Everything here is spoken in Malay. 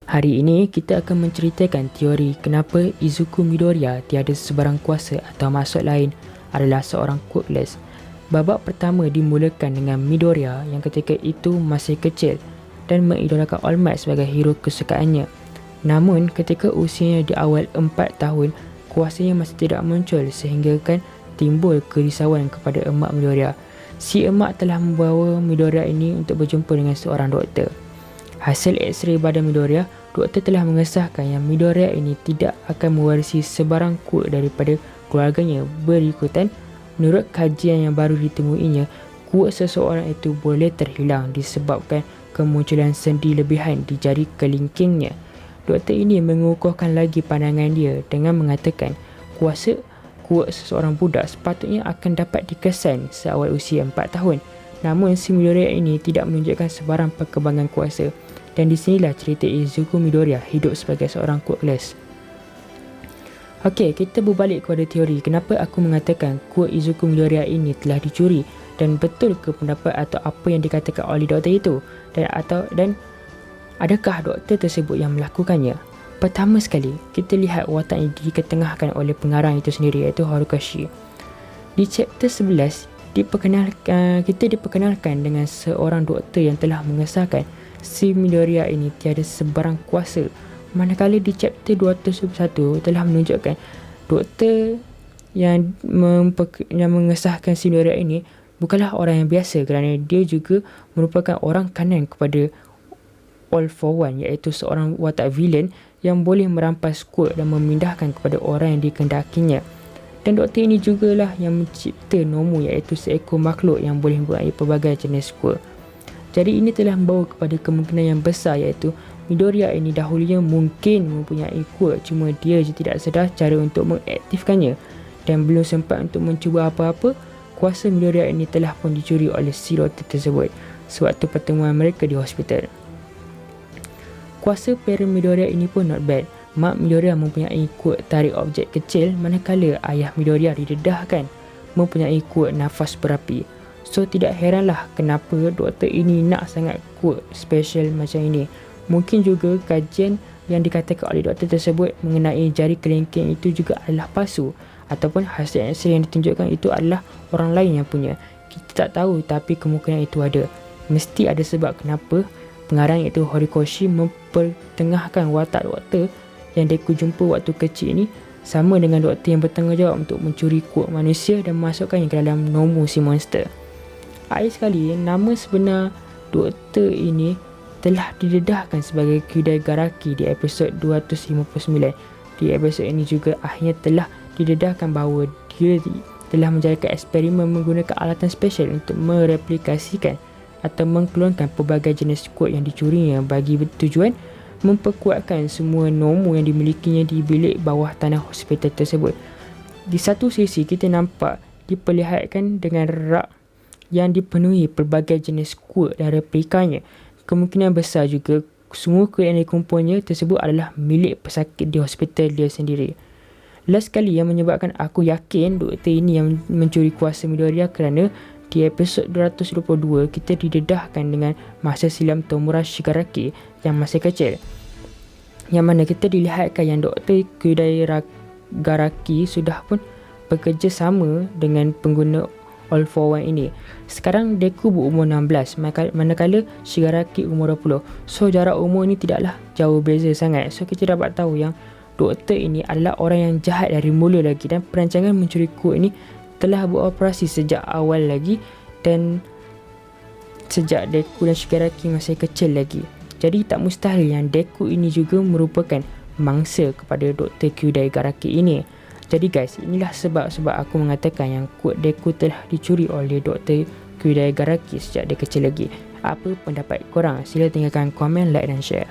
Hari ini kita akan menceritakan teori kenapa Izuku Midoriya tiada sebarang kuasa atau maksud lain adalah seorang quirkless. Babak pertama dimulakan dengan Midoriya yang ketika itu masih kecil dan mengidolakan All Might sebagai hero kesukaannya. Namun ketika usianya di awal 4 tahun, kuasanya masih tidak muncul sehingga kan timbul kerisauan kepada emak Midoriya. Si emak telah membawa Midoriya ini untuk berjumpa dengan seorang doktor. Hasil X-ray badan Midoriya, doktor telah mengesahkan yang Midoriya ini tidak akan mewarisi sebarang quirk daripada keluarganya. Berikutan, menurut kajian yang baru ditemuinya, quirk seseorang itu boleh terhilang disebabkan kemunculan sendi lebihan di jari kelingkingnya. Doktor ini mengukuhkan lagi pandangan dia dengan mengatakan kuasa quirk seseorang budak sepatutnya akan dapat dikesan seawal usia 4 tahun. Namun si Midoriya ini tidak menunjukkan sebarang perkembangan kuasa. Dan di sinilah cerita Izuku Midoriya hidup sebagai seorang quirkless. Okey, kita berbalik kepada teori kenapa aku mengatakan quirk Izuku Midoriya ini telah dicuri, dan betul ke pendapat atau apa yang dikatakan oleh doktor itu, dan adakah doktor tersebut yang melakukannya. Pertama sekali, kita lihat watak yang diketengahkan oleh pengarang itu sendiri, iaitu Horikoshi. Di chapter 11, kita diperkenalkan dengan seorang doktor yang telah mengesahkan si Midoriya ini tiada sebarang kuasa. Manakala di chapter 221 telah menunjukkan doktor yang mengesahkan si Midoriya ini bukanlah orang yang biasa, kerana dia juga merupakan orang kanan kepada All for One, iaitu seorang watak villain yang boleh merampas quirk dan memindahkan kepada orang yang dikehendakinya. Dan doktor ini jugalah yang mencipta Nomu, iaitu seekor makhluk yang boleh mempunyai pelbagai jenis quirk. Jadi ini telah membawa kepada kemungkinan yang besar, iaitu Midoriya ini dahulunya mungkin mempunyai quirk, cuma dia je tidak sedar cara untuk mengaktifkannya, dan belum sempat untuk mencuba apa-apa, kuasa Midoriya ini telah pun dicuri oleh si doktor tersebut sewaktu pertemuan mereka di hospital. Kuasa parent Midoriya ini pun not bad. Mak Midoriya mempunyai quirk tarik objek kecil, manakala ayah Midoriya didedahkan mempunyai quirk nafas berapi. So tidak heranlah kenapa doktor ini nak sangat quirk special macam ini. Mungkin juga kajian yang dikatakan oleh doktor tersebut mengenai jari kelingking itu juga adalah palsu, ataupun hasil X-ray yang ditunjukkan itu adalah orang lain yang punya. Kita tak tahu, tapi kemungkinan itu ada. Mesti ada sebab kenapa pengarang iaitu Horikoshi mempertengahkan watak doktor yang Deku jumpa waktu kecil ini sama dengan doktor yang bertanggungjawab untuk mencuri quirk manusia dan memasukkannya ke dalam Nomu si monster. Akhir sekali, nama sebenar doktor ini telah didedahkan sebagai Kyudai Garaki di episod 259. Di episod ini juga akhirnya telah didedahkan bahawa dia telah menjalankan eksperimen menggunakan alatan special untuk mereplikasikan atau mengklonkan pelbagai jenis quirk yang dicurinya bagi tujuan memperkuatkan semua Nomu yang dimilikinya di bilik bawah tanah hospital tersebut. Di satu sisi kita nampak diperlihatkan dengan rak yang dipenuhi pelbagai jenis quirk dan replikanya. Kemungkinan besar juga semua quirk yang dikumpulnya tersebut adalah milik pesakit di hospital dia sendiri. Last kali yang menyebabkan aku yakin doktor ini yang mencuri kuasa Midoriya kerana di episod 222 kita didedahkan dengan masa silam Tomura Shigaraki yang masih kecil, yang mana kita dilihatkan yang Dr. Kyudai Garaki sudah pun bekerja sama dengan pengguna All for One ini. Sekarang Deku berumur 16, manakala Shigaraki umur 20. So jarak umur ini tidaklah jauh beza sangat. So kita dapat tahu yang doktor ini adalah orang yang jahat dari mula lagi, dan perancangan mencuri quirk ini telah beroperasi sejak awal lagi, dan sejak Deku dan Shigaraki masih kecil lagi. Jadi tak mustahil yang Deku ini juga merupakan mangsa kepada Dr. Kyudai Garaki ini. Jadi guys, inilah sebab-sebab aku mengatakan yang quirk Deku telah dicuri oleh Dr. Kyudai Garaki sejak dia kecil lagi. Apa pendapat korang? Sila tinggalkan komen, like dan share.